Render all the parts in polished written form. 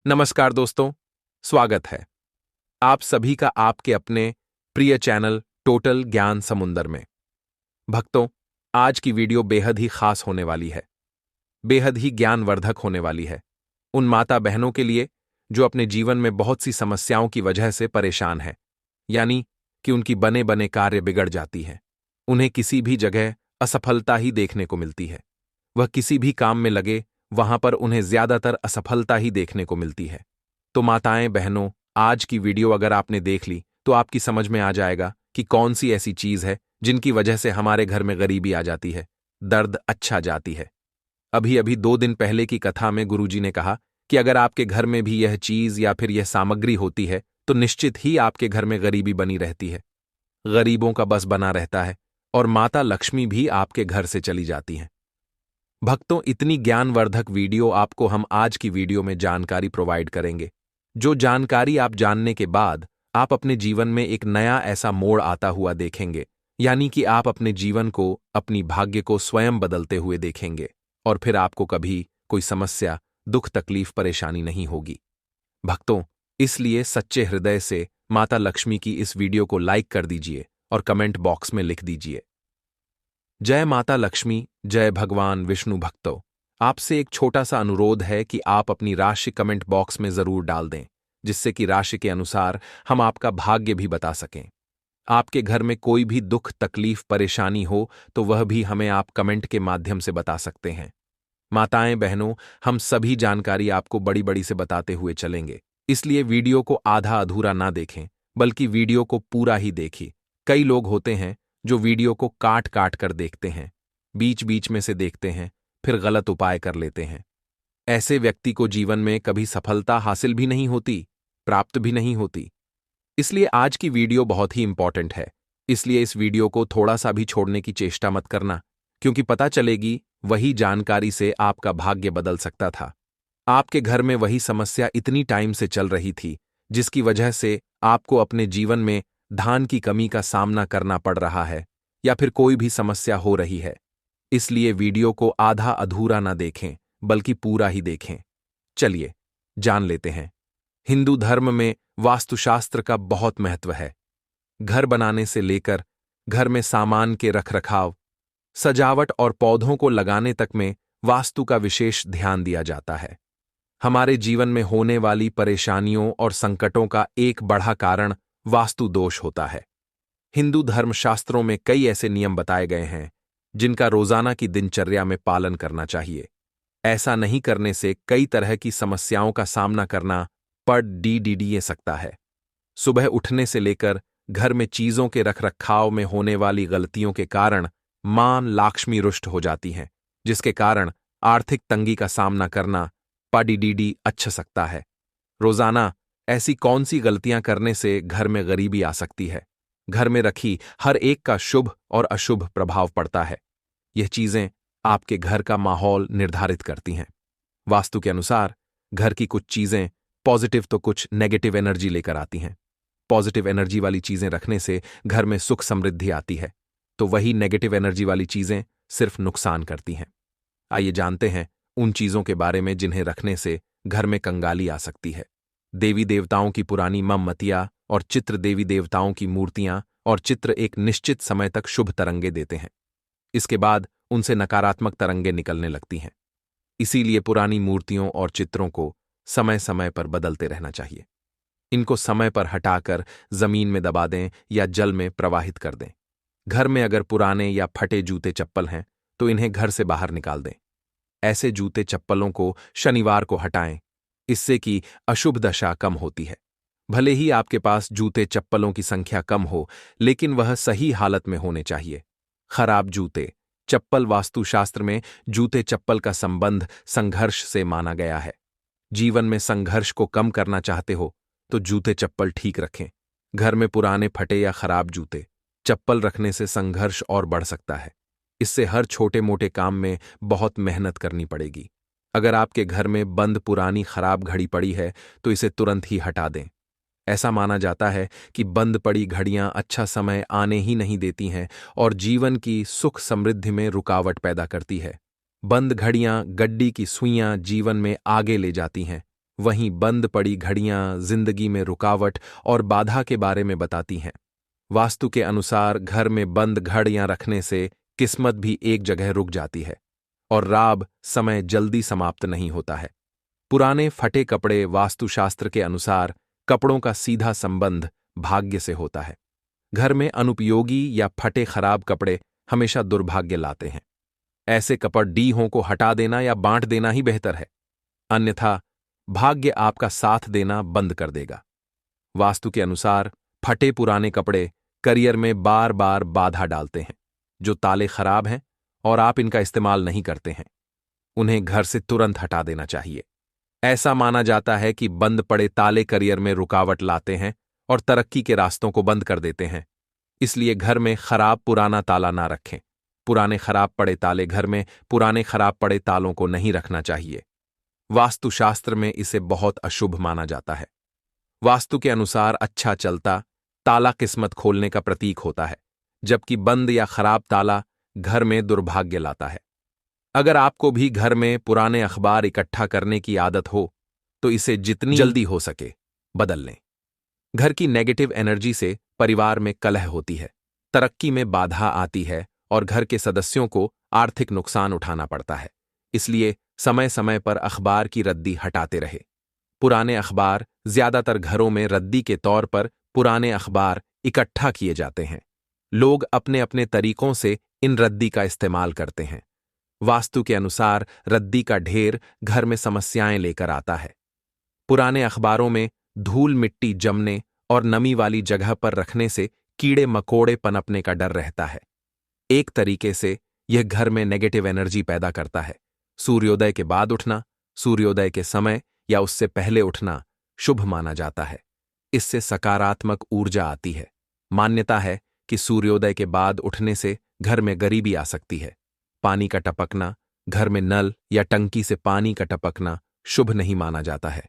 नमस्कार दोस्तों, स्वागत है आप सभी का आपके अपने प्रिय चैनल टोटल ज्ञान समुंदर में। भक्तों, आज की वीडियो बेहद ही खास होने वाली है, बेहद ही ज्ञानवर्धक होने वाली है उन माता बहनों के लिए जो अपने जीवन में बहुत सी समस्याओं की वजह से परेशान है, यानी कि उनकी बने बने कार्य बिगड़ जाती हैं। उन्हें किसी भी जगह असफलता ही देखने को मिलती है। वह किसी भी काम में लगे वहां पर उन्हें ज्यादातर असफलता ही देखने को मिलती है। तो माताएं बहनों, आज की वीडियो अगर आपने देख ली तो आपकी समझ में आ जाएगा कि कौन सी ऐसी चीज है जिनकी वजह से हमारे घर में गरीबी आ जाती है, दर्द अच्छा जाती है। अभी अभी 2 दिन पहले की कथा में गुरुजी ने कहा कि अगर आपके घर में भी यह चीज या फिर यह सामग्री होती है तो निश्चित ही आपके घर में गरीबी बनी रहती है, गरीबों का बस बना रहता है और माता लक्ष्मी भी आपके घर से चली जाती हैं। भक्तों, इतनी ज्ञानवर्धक वीडियो आपको हम आज की वीडियो में जानकारी प्रोवाइड करेंगे, जो जानकारी आप जानने के बाद आप अपने जीवन में एक नया ऐसा मोड़ आता हुआ देखेंगे, यानी कि आप अपने जीवन को, अपनी भाग्य को स्वयं बदलते हुए देखेंगे और फिर आपको कभी कोई समस्या, दुख, तकलीफ, परेशानी नहीं होगी। भक्तों, इसलिए सच्चे हृदय से माता लक्ष्मी की इस वीडियो को लाइक कर दीजिए और कमेंट बॉक्स में लिख दीजिए, जय माता लक्ष्मी, जय भगवान विष्णु। भक्तों, आपसे एक छोटा सा अनुरोध है कि आप अपनी राशि कमेंट बॉक्स में जरूर डाल दें, जिससे कि राशि के अनुसार हम आपका भाग्य भी बता सकें। आपके घर में कोई भी दुख, तकलीफ, परेशानी हो तो वह भी हमें आप कमेंट के माध्यम से बता सकते हैं। माताएं बहनों, हम सभी जानकारी आपको बड़ी बड़ी से बताते हुए चलेंगे, इसलिए वीडियो को आधा अधूरा ना देखें, बल्कि वीडियो को पूरा ही देखिए। कई लोग होते हैं जो वीडियो को काट काट कर देखते हैं, बीच बीच में से देखते हैं, फिर गलत उपाय कर लेते हैं। ऐसे व्यक्ति को जीवन में कभी सफलता हासिल भी नहीं होती, प्राप्त भी नहीं होती। इसलिए आज की वीडियो बहुत ही इंपॉर्टेंट है, इसलिए इस वीडियो को थोड़ा सा भी छोड़ने की चेष्टा मत करना, क्योंकि पता चलेगी वही जानकारी से आपका भाग्य बदल सकता था। आपके घर में वही समस्या इतनी टाइम से चल रही थी, जिसकी वजह से आपको अपने जीवन में धान की कमी का सामना करना पड़ रहा है या फिर कोई भी समस्या हो रही है। इसलिए वीडियो को आधा अधूरा ना देखें, बल्कि पूरा ही देखें। चलिए जान लेते हैं। हिंदू धर्म में वास्तुशास्त्र का बहुत महत्व है। घर बनाने से लेकर घर में सामान के रखरखाव, सजावट और पौधों को लगाने तक में वास्तु का विशेष ध्यान दिया जाता है। हमारे जीवन में होने वाली परेशानियों और संकटों का एक बड़ा कारण वास्तु दोष होता है। हिंदू धर्मशास्त्रों में कई ऐसे नियम बताए गए हैं जिनका रोजाना की दिनचर्या में पालन करना चाहिए। ऐसा नहीं करने से कई तरह की समस्याओं का सामना करना पड़ डी सकता है। सुबह उठने से लेकर घर में चीजों के रखरखाव में होने वाली गलतियों के कारण मां लक्ष्मी रुष्ट हो जाती हैं, जिसके कारण आर्थिक तंगी का सामना करना पड़ अच्छा सकता है। रोजाना ऐसी कौन सी गलतियां करने से घर में गरीबी आ सकती है? घर में रखी हर एक का शुभ और अशुभ प्रभाव पड़ता है। यह चीजें आपके घर का माहौल निर्धारित करती हैं। वास्तु के अनुसार घर की कुछ चीजें पॉजिटिव तो कुछ नेगेटिव एनर्जी लेकर आती हैं। पॉजिटिव एनर्जी वाली चीजें रखने से घर में सुख समृद्धि आती है, तो वही नेगेटिव एनर्जी वाली चीजें सिर्फ नुकसान करती हैं। आइए जानते हैं उन चीजों के बारे में जिन्हें रखने से घर में कंगाली आ सकती है। देवी देवताओं की पुरानी मोमबत्तियां और चित्र, देवी देवताओं की मूर्तियां और चित्र एक निश्चित समय तक शुभ तरंगे देते हैं। इसके बाद उनसे नकारात्मक तरंगे निकलने लगती हैं। इसीलिए पुरानी मूर्तियों और चित्रों को समय समय पर बदलते रहना चाहिए। इनको समय पर हटाकर जमीन में दबा दें या जल में प्रवाहित कर दें। घर में अगर पुराने या फटे जूते चप्पल हैं तो इन्हें घर से बाहर निकाल दें। ऐसे जूते चप्पलों को शनिवार को हटाएं, इससे कि अशुभ दशा कम होती है। भले ही आपके पास जूते चप्पलों की संख्या कम हो, लेकिन वह सही हालत में होने चाहिए। खराब जूते चप्पल, वास्तुशास्त्र में जूते चप्पल का संबंध संघर्ष से माना गया है। जीवन में संघर्ष को कम करना चाहते हो तो जूते चप्पल ठीक रखें। घर में पुराने, फटे या खराब जूते चप्पल रखने से संघर्ष और बढ़ सकता है। इससे हर छोटे मोटे काम में बहुत मेहनत करनी पड़ेगी। अगर आपके घर में बंद पुरानी खराब घड़ी पड़ी है तो इसे तुरंत ही हटा दें। ऐसा माना जाता है कि बंद पड़ी घड़ियां अच्छा समय आने ही नहीं देती हैं और जीवन की सुख समृद्धि में रुकावट पैदा करती है। बंद घड़ियां, गड्डी की सुइयां जीवन में आगे ले जाती हैं, वहीं बंद पड़ी घड़ियां जिंदगी में रुकावट और बाधा के बारे में बताती हैं। वास्तु के अनुसार घर में बंद घड़ियां रखने से किस्मत भी एक जगह रुक जाती है और राब समय जल्दी समाप्त नहीं होता है। पुराने फटे कपड़े वास्तुशास्त्र के अनुसार कपड़ों का सीधा संबंध भाग्य से होता है। घर में अनुपयोगी या फटे खराब कपड़े हमेशा दुर्भाग्य लाते हैं। ऐसे कपड़ डीहों को हटा देना या बांट देना ही बेहतर है, अन्यथा भाग्य आपका साथ देना बंद कर देगा। वास्तु के अनुसार फटे पुराने कपड़े करियर में बार बार बाधा डालते हैं। जो ताले खराब हैं और आप इनका इस्तेमाल नहीं करते हैं, उन्हें घर से तुरंत हटा देना चाहिए। ऐसा माना जाता है कि बंद पड़े ताले करियर में रुकावट लाते हैं और तरक्की के रास्तों को बंद कर देते हैं। इसलिए घर में खराब पुराना ताला ना रखें। पुराने खराब पड़े ताले घर में पुराने खराब पड़े तालों को नहीं रखना चाहिए। वास्तुशास्त्र में इसे बहुत अशुभ माना जाता है। वास्तु के अनुसार अच्छा चलता ताला किस्मत खोलने का प्रतीक होता है, जबकि बंद या खराब ताला घर में दुर्भाग्य लाता है। अगर आपको भी घर में पुराने अखबार इकट्ठा करने की आदत हो तो इसे जितनी जल्दी हो सके बदल लें। घर की नेगेटिव एनर्जी से परिवार में कलह होती है, तरक्की में बाधा आती है और घर के सदस्यों को आर्थिक नुकसान उठाना पड़ता है। इसलिए समय समय पर अखबार की रद्दी हटाते रहे। पुराने अखबार ज्यादातर घरों में रद्दी के तौर पर पुराने अखबार इकट्ठा किए जाते हैं। लोग अपने अपने तरीकों से इन रद्दी का इस्तेमाल करते हैं। वास्तु के अनुसार रद्दी का ढेर घर में समस्याएं लेकर आता है। पुराने अखबारों में धूल मिट्टी जमने और नमी वाली जगह पर रखने से कीड़े मकोड़े पनपने का डर रहता है। एक तरीके से यह घर में नेगेटिव एनर्जी पैदा करता है। सूर्योदय के बाद उठना, सूर्योदय के समय या उससे पहले उठना शुभ माना जाता है। इससे सकारात्मक ऊर्जा आती है। मान्यता है कि सूर्योदय के बाद उठने से घर में गरीबी आ सकती है। पानी का टपकना, घर में नल या टंकी से पानी का टपकना शुभ नहीं माना जाता है।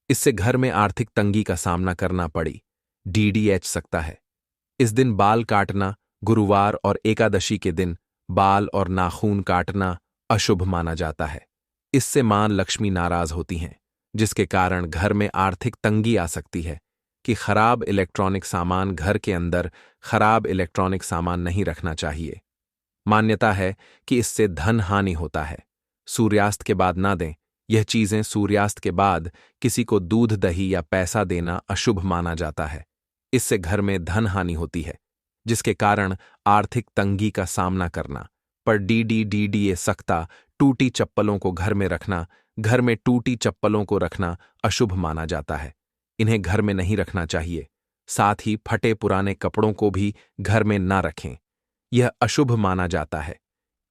इससे घर में आर्थिक तंगी का सामना करना पड़ी डीडीएच सकता है। इस दिन बाल काटना, गुरुवार और एकादशी के दिन बाल और नाखून काटना अशुभ माना जाता है। इससे मां लक्ष्मी नाराज होती हैं, जिसके कारण घर में आर्थिक तंगी आ सकती है। कि खराब इलेक्ट्रॉनिक सामान घर के अंदर खराब इलेक्ट्रॉनिक सामान नहीं रखना चाहिए। मान्यता है कि इससे धन हानि होता है। सूर्यास्त के बाद ना दें। यह चीजें सूर्यास्त के बाद किसी को दूध दही या पैसा देना अशुभ माना जाता है। इससे घर में धन हानि होती है, जिसके कारण आर्थिक तंगी का सामना करना पर डीडीडीडीए सकता। टूटी चप्पलों को घर में रखना, घर में टूटी चप्पलों को रखना अशुभ माना जाता है। इन्हें घर में नहीं रखना चाहिए। साथ ही फटे पुराने कपड़ों को भी घर में ना रखें। यह अशुभ माना जाता है।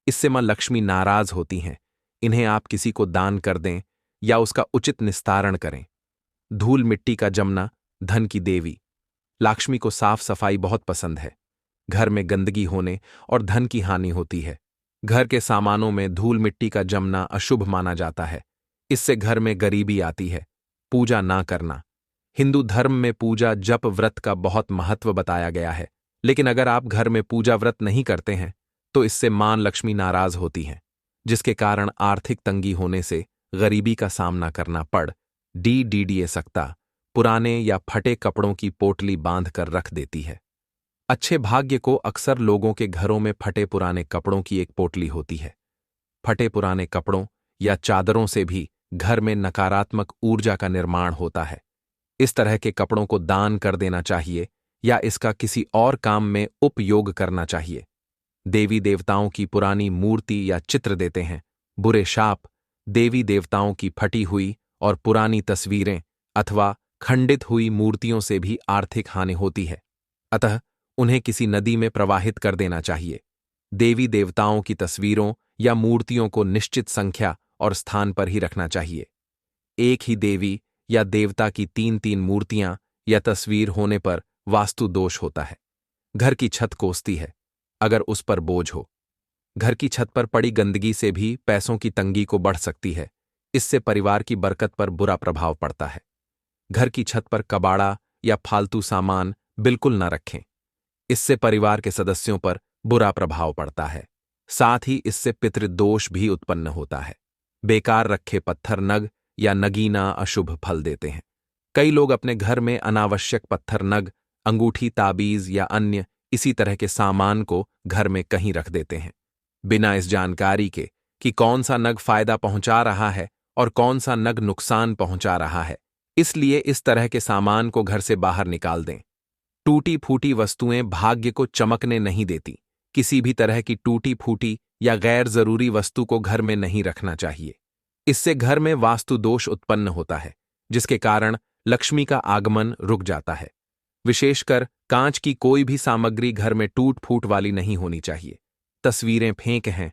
इससे मां लक्ष्मी नाराज होती हैं। इन्हें आप किसी को दान कर दें या उसका उचित निस्तारण करें। धूल मिट्टी का जमना धन की देवी। लक्ष्मी को साफ सफाई बहुत पसंद है। घर में गंदगी होने और धन की हानि होती है। घर के सामानों में धूल मिट्टी का जमना अशुभ माना जाता है। इससे घर में गरीबी आती है। पूजा ना करना। हिंदू धर्म में पूजा जप व्रत का बहुत महत्व बताया गया है, लेकिन अगर आप घर में पूजा व्रत नहीं करते हैं तो इससे मां लक्ष्मी नाराज होती हैं, जिसके कारण आर्थिक तंगी होने से गरीबी का सामना करना पड़ डीडीडीए सकता। पुराने या फटे कपड़ों की पोटली बांध कर रख देती है। अच्छे भाग्य को अक्सर लोगों के घरों में फटे पुराने कपड़ों की एक पोटली होती है। फटे पुराने कपड़ों या चादरों से भी घर में नकारात्मक ऊर्जा का निर्माण होता है। इस तरह के कपड़ों को दान कर देना चाहिए या इसका किसी और काम में उपयोग करना चाहिए। देवी देवताओं की पुरानी मूर्ति या चित्र देते हैं। बुरे शाप। देवी देवताओं की फटी हुई और पुरानी तस्वीरें अथवा खंडित हुई मूर्तियों से भी आर्थिक हानि होती है, अतः उन्हें किसी नदी में प्रवाहित कर देना चाहिए। देवी देवताओं की तस्वीरों या मूर्तियों को निश्चित संख्या और स्थान पर ही रखना चाहिए। एक ही देवी या देवता की 3-3 मूर्तियां या तस्वीर होने पर वास्तु दोष होता है। घर की छत कोसती है अगर उस पर बोझ हो। घर की छत पर पड़ी गंदगी से भी पैसों की तंगी को बढ़ सकती है। इससे परिवार की बरकत पर बुरा प्रभाव पड़ता है। घर की छत पर कबाड़ा या फालतू सामान बिल्कुल न रखें। इससे परिवार के सदस्यों पर बुरा प्रभाव पड़ता है। साथ ही इससे पितृदोष भी उत्पन्न होता है। बेकार रखे पत्थर नग या नगीना अशुभ फल देते हैं। कई लोग अपने घर में अनावश्यक पत्थर, नग, अंगूठी, ताबीज या अन्य इसी तरह के सामान को घर में कहीं रख देते हैं, बिना इस जानकारी के कि कौन सा नग फायदा पहुंचा रहा है और कौन सा नग नुकसान पहुंचा रहा है। इसलिए इस तरह के सामान को घर से बाहर निकाल दें। टूटी फूटी वस्तुएं भाग्य को चमकने नहीं देती। किसी भी तरह की टूटी फूटी या गैर जरूरी वस्तु को घर में नहीं रखना चाहिए। इससे घर में वास्तु दोष उत्पन्न होता है, जिसके कारण लक्ष्मी का आगमन रुक जाता है। विशेषकर कांच की कोई भी सामग्री घर में टूट फूट वाली नहीं होनी चाहिए। तस्वीरें फेंक हैं।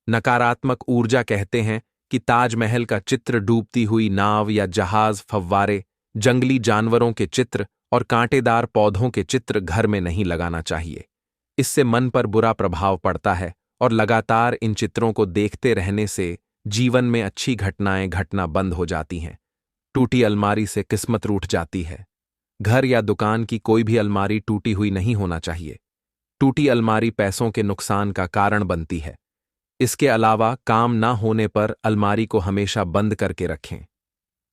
नकारात्मक ऊर्जा कहते हैं कि ताजमहल का चित्र, डूबती हुई नाव या जहाज, फव्वारे, जंगली जानवरों के चित्र और कांटेदार पौधों के चित्र घर में नहीं लगाना चाहिए। इससे मन पर बुरा प्रभाव पड़ता है और लगातार इन चित्रों को देखते रहने से जीवन में अच्छी घटनाएं घटना बंद हो जाती हैं। टूटी अलमारी से किस्मत रूठ जाती है। घर या दुकान की कोई भी अलमारी टूटी हुई नहीं होना चाहिए। टूटी अलमारी पैसों के नुकसान का कारण बनती है। इसके अलावा काम ना होने पर अलमारी को हमेशा बंद करके रखें।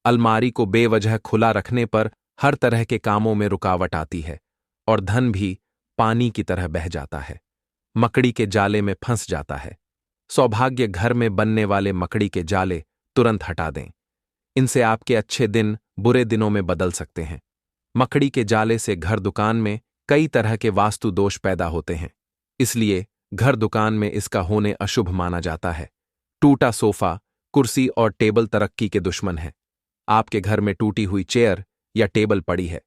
अलमारी को बेवजह खुला रखने पर हर तरह के कामों में रुकावट आती है और धन भी पानी की तरह बह जाता है, मकड़ी के जाले में फंस जाता है। सौभाग्य घर में बनने वाले मकड़ी के जाले तुरंत हटा दें। इनसे आपके अच्छे दिन बुरे दिनों में बदल सकते हैं। मकड़ी के जाले से घर दुकान में कई तरह के वास्तु दोष पैदा होते हैं, इसलिए घर दुकान में इसका होने अशुभ माना जाता है। टूटा सोफा, कुर्सी और टेबल तरक्की के दुश्मन है। आपके घर में टूटी हुई चेयर या टेबल पड़ी है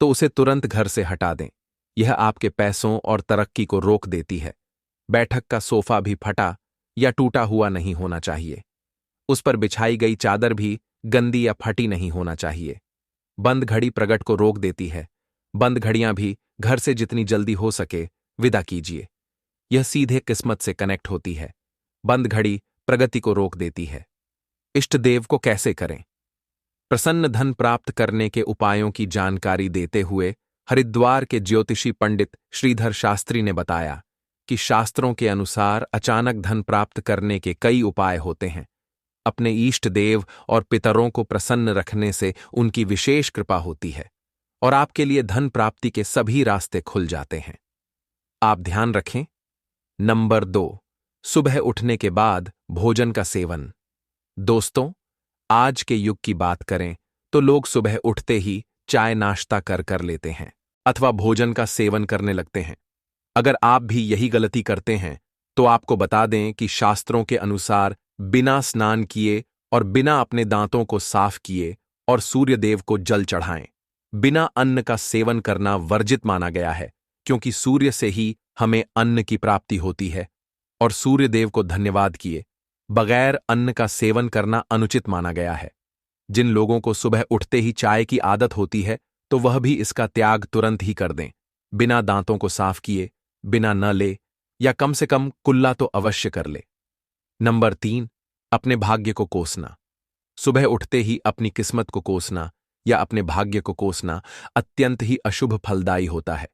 तो उसे तुरंत घर से हटा दें। यह आपके पैसों और तरक्की को रोक देती है। बैठक का सोफा भी फटा या टूटा हुआ नहीं होना चाहिए। उस पर बिछाई गई चादर भी गंदी या फटी नहीं होना चाहिए। बंद घड़ी प्रगट को रोक देती है। बंद घड़ियां भी घर से जितनी जल्दी हो सके विदा कीजिए। यह सीधे किस्मत से कनेक्ट होती है। बंद घड़ी प्रगति को रोक देती है। इष्ट देव को कैसे करें? प्रसन्न धन प्राप्त करने के उपायों की जानकारी देते हुए हरिद्वार के ज्योतिषी पंडित श्रीधर शास्त्री ने बताया कि शास्त्रों के अनुसार अचानक धन प्राप्त करने के कई उपाय होते हैं। अपने इष्ट देव और पितरों को प्रसन्न रखने से उनकी विशेष कृपा होती है और आपके लिए धन प्राप्ति के सभी रास्ते खुल जाते हैं। आप ध्यान रखें। नंबर 2, सुबह उठने के बाद भोजन का सेवन। दोस्तों, आज के युग की बात करें तो लोग सुबह उठते ही चाय नाश्ता कर लेते हैं अथवा भोजन का सेवन करने लगते हैं। अगर आप भी यही गलती करते हैं तो आपको बता दें कि शास्त्रों के अनुसार बिना स्नान किए और बिना अपने दांतों को साफ किए और सूर्य देव को जल चढ़ाएं, बिना अन्न का सेवन करना वर्जित माना गया है, क्योंकि सूर्य से ही हमें अन्न की प्राप्ति होती है और सूर्य देव को धन्यवाद किए बगैर अन्न का सेवन करना अनुचित माना गया है। जिन लोगों को सुबह उठते ही चाय की आदत होती है तो वह भी इसका त्याग तुरंत ही कर दें। बिना दांतों को साफ किए, बिना न ले या कम से कम कुल्ला तो अवश्य कर ले। नंबर 3, अपने भाग्य को कोसना। सुबह उठते ही अपनी किस्मत को कोसना या अपने भाग्य को कोसना अत्यंत ही अशुभ फलदायी होता है।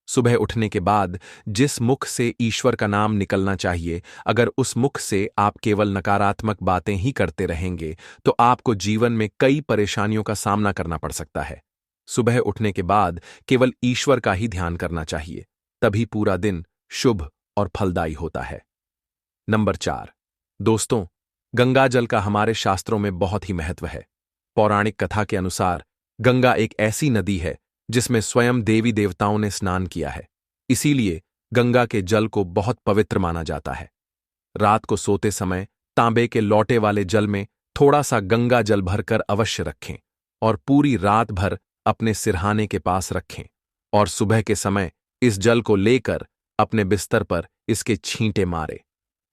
सुबह उठने के बाद जिस मुख से ईश्वर का नाम निकलना चाहिए, अगर उस मुख से आप केवल नकारात्मक बातें ही करते रहेंगे तो आपको जीवन में कई परेशानियों का सामना करना पड़ सकता है। सुबह उठने के बाद केवल ईश्वर का ही ध्यान करना चाहिए, तभी पूरा दिन शुभ और फलदायी होता है। नंबर 4, दोस्तों, गंगा जल का हमारे शास्त्रों में बहुत ही महत्व है। पौराणिक कथा के अनुसार गंगा एक ऐसी नदी है जिसमें स्वयं देवी देवताओं ने स्नान किया है। इसीलिए गंगा के जल को बहुत पवित्र माना जाता है। रात को सोते समय तांबे के लौटे वाले जल में थोड़ा सा गंगा जल भरकर अवश्य रखें और पूरी रात भर अपने सिरहाने के पास रखें और सुबह के समय इस जल को लेकर अपने बिस्तर पर इसके छींटे मारे,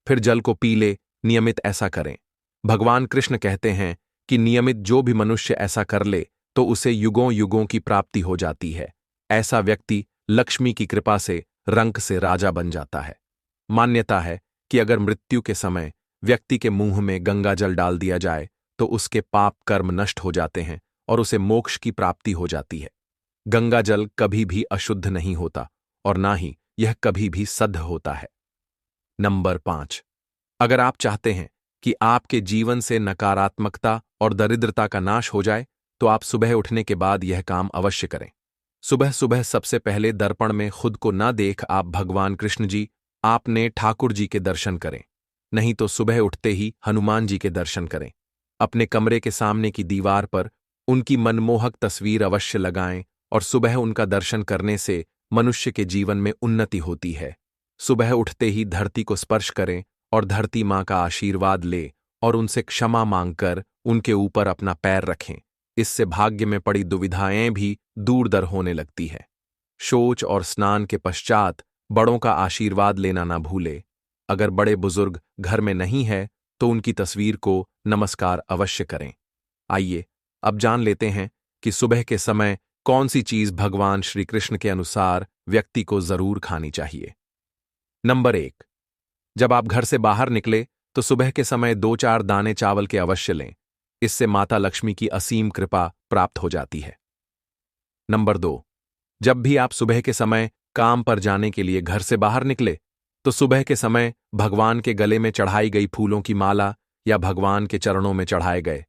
फिर जल को पी ले। नियमित ऐसा करें। भगवान कृष्ण कहते हैं कि नियमित जो भी मनुष्य ऐसा कर ले तो उसे युगों युगों की प्राप्ति हो जाती है। ऐसा व्यक्ति लक्ष्मी की कृपा से रंक से राजा बन जाता है। मान्यता है कि अगर मृत्यु के समय व्यक्ति के मुंह में गंगा जल डाल दिया जाए तो उसके पाप कर्म नष्ट हो जाते हैं और उसे मोक्ष की प्राप्ति हो जाती है। गंगा जल कभी भी अशुद्ध नहीं होता और ना ही यह कभी भी शुद्ध होता है। नंबर 5, अगर आप चाहते हैं कि आपके जीवन से नकारात्मकता और दरिद्रता का नाश हो जाए तो आप सुबह उठने के बाद यह काम अवश्य करें। सुबह सुबह सबसे पहले दर्पण में खुद को न देख आप भगवान कृष्ण जी, आपने ठाकुर जी के दर्शन करें। नहीं तो सुबह उठते ही हनुमान जी के दर्शन करें। अपने कमरे के सामने की दीवार पर उनकी मनमोहक तस्वीर अवश्य लगाएं और सुबह उनका दर्शन करने से मनुष्य के जीवन में उन्नति होती है। सुबह उठते ही धरती को स्पर्श करें और धरती माँ का आशीर्वाद ले और उनसे क्षमा मांगकर उनके ऊपर अपना पैर रखें। इससे भाग्य में पड़ी दुविधाएं भी दूर-दर होने लगती है। शौच और स्नान के पश्चात बड़ों का आशीर्वाद लेना ना भूले। अगर बड़े बुजुर्ग घर में नहीं है तो उनकी तस्वीर को नमस्कार अवश्य करें। आइए अब जान लेते हैं कि सुबह के समय कौन सी चीज भगवान श्री कृष्ण के अनुसार व्यक्ति को जरूर खानी चाहिए। नंबर 1, जब आप घर से बाहर निकले तो सुबह के समय 2-4 दाने चावल के अवश्य लें। इससे माता लक्ष्मी की असीम कृपा प्राप्त हो जाती है। नंबर 2, जब भी आप सुबह के समय काम पर जाने के लिए घर से बाहर निकले तो सुबह के समय भगवान के गले में चढ़ाई गई फूलों की माला या भगवान के चरणों में चढ़ाए गए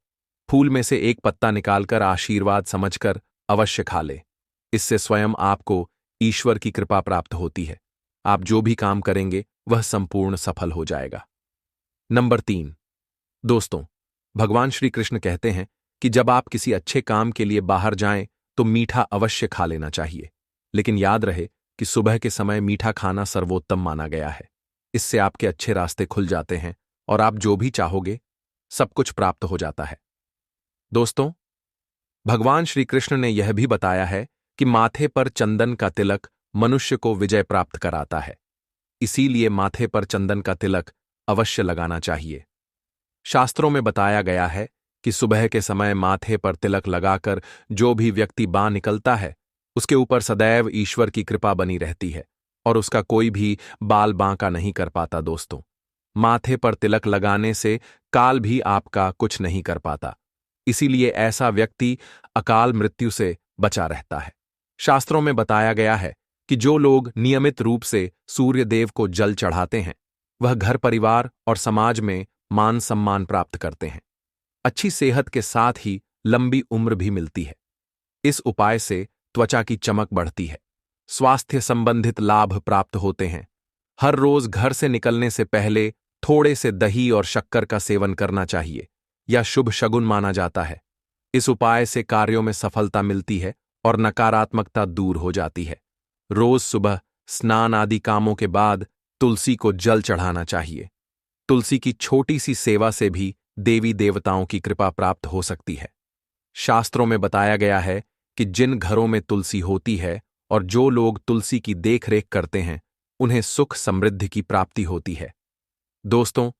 फूल में से एक पत्ता निकालकर आशीर्वाद समझकर अवश्य खा ले। इससे स्वयं आपको ईश्वर की कृपा प्राप्त होती है। आप जो भी काम करेंगे वह संपूर्ण सफल हो जाएगा। नंबर 3, दोस्तों, भगवान श्री कृष्ण कहते हैं कि जब आप किसी अच्छे काम के लिए बाहर जाएं तो मीठा अवश्य खा लेना चाहिए। लेकिन याद रहे कि सुबह के समय मीठा खाना सर्वोत्तम माना गया है। इससे आपके अच्छे रास्ते खुल जाते हैं और आप जो भी चाहोगे सब कुछ प्राप्त हो जाता है। दोस्तों, भगवान श्री कृष्ण ने यह भी बताया है कि माथे पर चंदन का तिलक मनुष्य को विजय प्राप्त कराता है। इसीलिए माथे पर चंदन का तिलक अवश्य लगाना चाहिए। शास्त्रों में बताया गया है कि सुबह के समय माथे पर तिलक लगाकर जो भी व्यक्ति बाहर निकलता है उसके ऊपर सदैव ईश्वर की कृपा बनी रहती है और उसका कोई भी बाल बांका नहीं कर पाता। दोस्तों, माथे पर तिलक लगाने से काल भी आपका कुछ नहीं कर पाता। इसीलिए ऐसा व्यक्ति अकाल मृत्यु से बचा रहता है। शास्त्रों में बताया गया है कि जो लोग नियमित रूप से सूर्य देव को जल चढ़ाते हैं वह घर परिवार और समाज में मान सम्मान प्राप्त करते हैं। अच्छी सेहत के साथ ही लंबी उम्र भी मिलती है। इस उपाय से त्वचा की चमक बढ़ती है, स्वास्थ्य संबंधित लाभ प्राप्त होते हैं। हर रोज घर से निकलने से पहले थोड़े से दही और शक्कर का सेवन करना चाहिए, यह शुभ शगुन माना जाता है। इस उपाय से कार्यों में सफलता मिलती है और नकारात्मकता दूर हो जाती है। रोज सुबह स्नान आदि कामों के बाद तुलसी को जल चढ़ाना चाहिए। तुलसी की छोटी सी सेवा से भी देवी देवताओं की कृपा प्राप्त हो सकती है। शास्त्रों में बताया गया है कि जिन घरों में तुलसी होती है और जो लोग तुलसी की देखरेख करते हैं उन्हें सुख समृद्धि की प्राप्ति होती है। दोस्तों,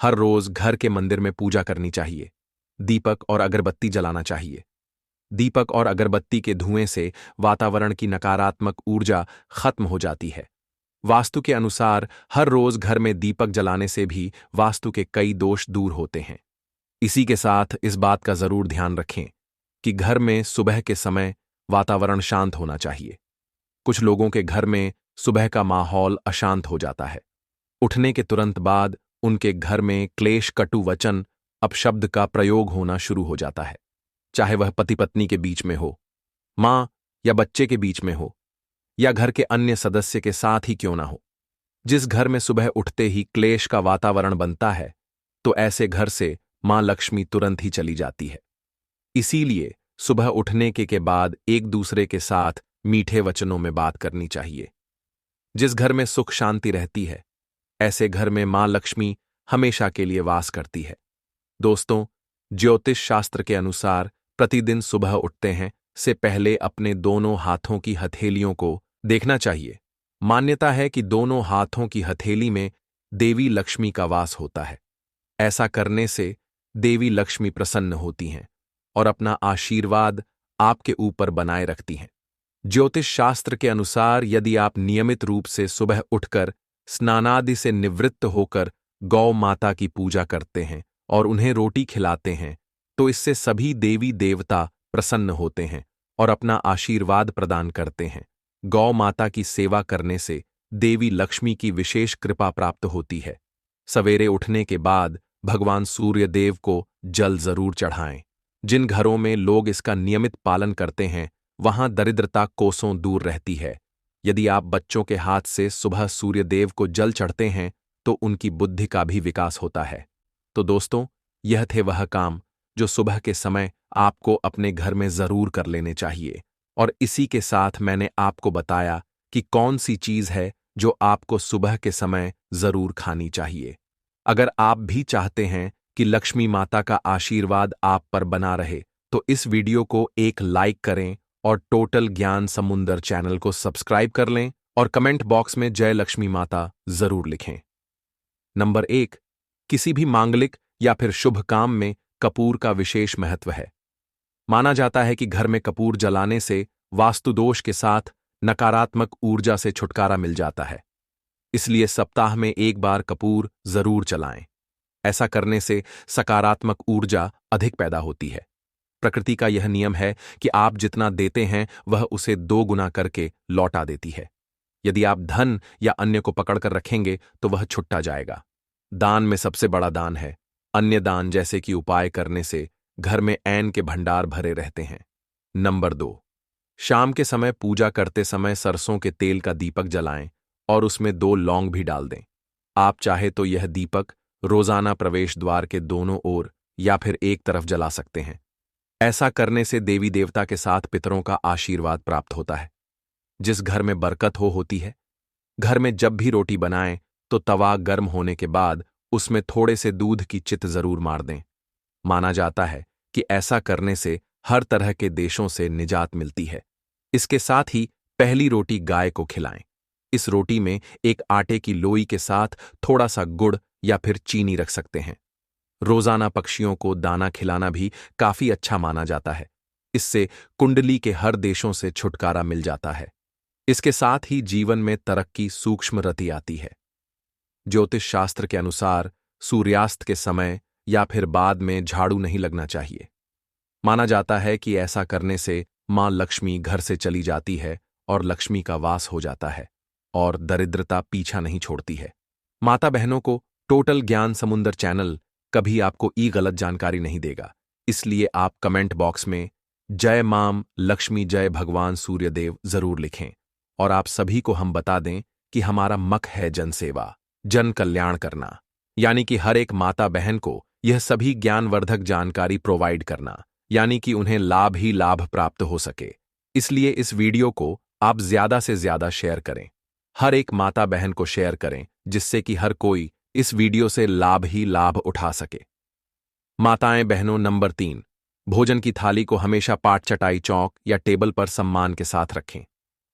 हर रोज घर के मंदिर में पूजा करनी चाहिए। दीपक और अगरबत्ती जलाना चाहिए। दीपक और अगरबत्ती के धुएं से वातावरण की नकारात्मक ऊर्जा खत्म हो जाती है। वास्तु के अनुसार हर रोज घर में दीपक जलाने से भी वास्तु के कई दोष दूर होते हैं। इसी के साथ इस बात का जरूर ध्यान रखें कि घर में सुबह के समय वातावरण शांत होना चाहिए। कुछ लोगों के घर में सुबह का माहौल अशांत हो जाता है। उठने के तुरंत बाद उनके घर में क्लेश, कटु वचन, अपशब्द का प्रयोग होना शुरू हो जाता है। चाहे वह पति पत्नी के बीच में हो, मां या बच्चे के बीच में हो, या घर के अन्य सदस्य के साथ ही क्यों ना हो। जिस घर में सुबह उठते ही क्लेश का वातावरण बनता है तो ऐसे घर से मां लक्ष्मी तुरंत ही चली जाती है। इसीलिए सुबह उठने के बाद एक दूसरे के साथ मीठे वचनों में बात करनी चाहिए। जिस घर में सुख शांति रहती है ऐसे घर में मां लक्ष्मी हमेशा के लिए वास करती है। दोस्तों, ज्योतिष शास्त्र के अनुसार प्रतिदिन सुबह उठते हैं से पहले अपने दोनों हाथों की हथेलियों को देखना चाहिए। मान्यता है कि दोनों हाथों की हथेली में देवी लक्ष्मी का वास होता है। ऐसा करने से देवी लक्ष्मी प्रसन्न होती हैं और अपना आशीर्वाद आपके ऊपर बनाए रखती हैं। ज्योतिष शास्त्र के अनुसार यदि आप नियमित रूप से सुबह उठकर स्नानादि से निवृत्त होकर गौ माता की पूजा करते हैं और उन्हें रोटी खिलाते हैं तो इससे सभी देवी देवता प्रसन्न होते हैं और अपना आशीर्वाद प्रदान करते हैं। गौ माता की सेवा करने से देवी लक्ष्मी की विशेष कृपा प्राप्त होती है। सवेरे उठने के बाद भगवान सूर्य देव को जल जरूर चढ़ाएं। जिन घरों में लोग इसका नियमित पालन करते हैं वहां दरिद्रता कोसों दूर रहती है। यदि आप बच्चों के हाथ से सुबह सूर्य देव को जल चढ़ते हैं तो उनकी बुद्धि का भी विकास होता है। तो दोस्तों, यह थे वह काम जो सुबह के समय आपको अपने घर में जरूर कर लेने चाहिए। और इसी के साथ मैंने आपको बताया कि कौन सी चीज है जो आपको सुबह के समय जरूर खानी चाहिए। अगर आप भी चाहते हैं कि लक्ष्मी माता का आशीर्वाद आप पर बना रहे तो इस वीडियो को एक लाइक करें और टोटल ज्ञान समुंदर चैनल को सब्सक्राइब कर लें और कमेंट बॉक्स में जय लक्ष्मी माता जरूर लिखें। नंबर 1, किसी भी मांगलिक या फिर शुभ काम में कपूर का विशेष महत्व है। माना जाता है कि घर में कपूर जलाने से वास्तुदोष के साथ नकारात्मक ऊर्जा से छुटकारा मिल जाता है। इसलिए सप्ताह में एक बार कपूर जरूर जलाएं। ऐसा करने से सकारात्मक ऊर्जा अधिक पैदा होती है। प्रकृति का यह नियम है कि आप जितना देते हैं वह उसे 2 गुना करके लौटा देती है। यदि आप धन या अन्य को पकड़कर रखेंगे तो वह छुट्टा जाएगा। दान में सबसे बड़ा दान है अन्य दान, जैसे कि उपाय करने से घर में ऐन के भंडार भरे रहते हैं। नंबर 2, शाम के समय पूजा करते समय सरसों के तेल का दीपक जलाएं और उसमें 2 लौंग भी डाल दें। आप चाहे तो यह दीपक रोजाना प्रवेश द्वार के दोनों ओर या फिर एक तरफ जला सकते हैं। ऐसा करने से देवी देवता के साथ पितरों का आशीर्वाद प्राप्त होता है। जिस घर में बरकत होती है। घर में जब भी रोटी बनाएं तो तवा गर्म होने के बाद उसमें थोड़े से दूध की चित जरूर मार दें। माना जाता है कि ऐसा करने से हर तरह के देशों से निजात मिलती है। इसके साथ ही पहली रोटी गाय को खिलाएं। इस रोटी में एक आटे की लोई के साथ थोड़ा सा गुड़ या फिर चीनी रख सकते हैं। रोजाना पक्षियों को दाना खिलाना भी काफी अच्छा माना जाता है। इससे कुंडली के हर देशों से छुटकारा मिल जाता है। इसके साथ ही जीवन में तरक्की सूक्ष्म रति आती है। ज्योतिष शास्त्र के अनुसार सूर्यास्त के समय या फिर बाद में झाड़ू नहीं लगना चाहिए। माना जाता है कि ऐसा करने से मां लक्ष्मी घर से चली जाती है और लक्ष्मी का वास हो जाता है और दरिद्रता पीछा नहीं छोड़ती है। माता बहनों को टोटल ज्ञान समुंदर चैनल कभी आपको गलत जानकारी नहीं देगा। इसलिए आप कमेंट बॉक्स में जय माम लक्ष्मी जय भगवान सूर्यदेव जरूर लिखें। और आप सभी को हम बता दें कि हमारा मक है जनसेवा, जन कल्याण करना, यानी कि हर एक माता बहन को यह सभी ज्ञानवर्धक जानकारी प्रोवाइड करना, यानी कि उन्हें लाभ ही लाभ प्राप्त हो सके। इसलिए इस वीडियो को आप ज्यादा से ज्यादा शेयर करें। हर एक माता बहन को शेयर करें जिससे कि हर कोई इस वीडियो से लाभ ही लाभ उठा सके। माताएं बहनों, नंबर 3, भोजन की थाली को हमेशा पाट चटाई चौक या टेबल पर सम्मान के साथ रखें।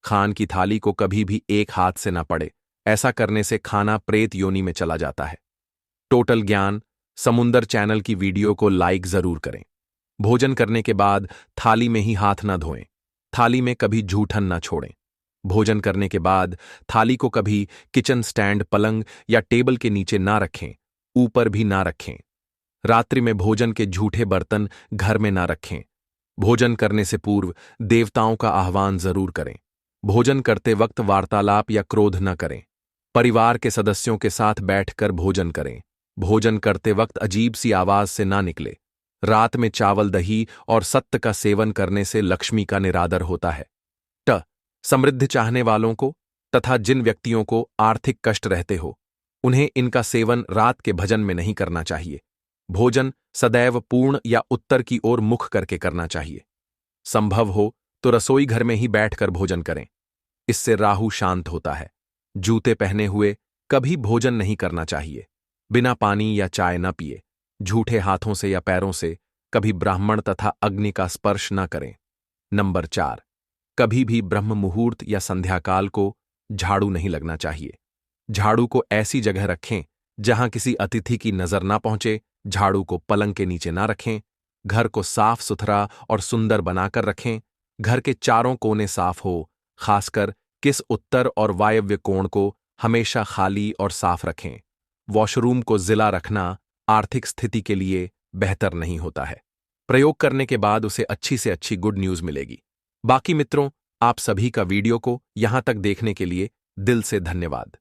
खान की थाली को कभी भी एक हाथ से न पड़े। ऐसा करने से खाना प्रेत योनि में चला जाता है। टोटल ज्ञान समुंदर चैनल की वीडियो को लाइक जरूर करें। भोजन करने के बाद थाली में ही हाथ न धोएं। थाली में कभी जूठन न छोड़ें। भोजन करने के बाद थाली को कभी किचन स्टैंड, पलंग या टेबल के नीचे ना रखें, ऊपर भी ना रखें। रात्रि में भोजन के झूठे बर्तन घर में ना रखें। भोजन करने से पूर्व देवताओं का आह्वान जरूर करें। भोजन करते वक्त वार्तालाप या क्रोध न करें। परिवार के सदस्यों के साथ बैठकर भोजन करें। भोजन करते वक्त अजीब सी आवाज से ना निकले। रात में चावल, दही और सत्त का सेवन करने से लक्ष्मी का निरादर होता है। समृद्धि चाहने वालों को तथा जिन व्यक्तियों को आर्थिक कष्ट रहते हो उन्हें इनका सेवन रात के भजन में नहीं करना चाहिए। भोजन सदैव पूर्ण या उत्तर की ओर मुख करके करना चाहिए। संभव हो तो रसोई घर में ही बैठकर भोजन करें। इससे राहु शांत होता है। जूते पहने हुए कभी भोजन नहीं करना चाहिए। बिना पानी या चाय न पिए। झूठे हाथों से या पैरों से कभी ब्राह्मण तथा अग्नि का स्पर्श न करें। नंबर 4, कभी भी ब्रह्म मुहूर्त या संध्याकाल को झाड़ू नहीं लगना चाहिए। झाड़ू को ऐसी जगह रखें जहां किसी अतिथि की नजर ना पहुंचे। झाड़ू को पलंग के नीचे ना रखें। घर को साफ सुथरा और सुंदर बनाकर रखें। घर के चारों कोने साफ हो। खासकर किस उत्तर और वायव्य कोण को हमेशा खाली और साफ रखें। वॉशरूम को जिला रखना आर्थिक स्थिति के लिए बेहतर नहीं होता है। प्रयोग करने के बाद उसे अच्छी से अच्छी गुड न्यूज मिलेगी। बाकी मित्रों, आप सभी का वीडियो को यहां तक देखने के लिए दिल से धन्यवाद।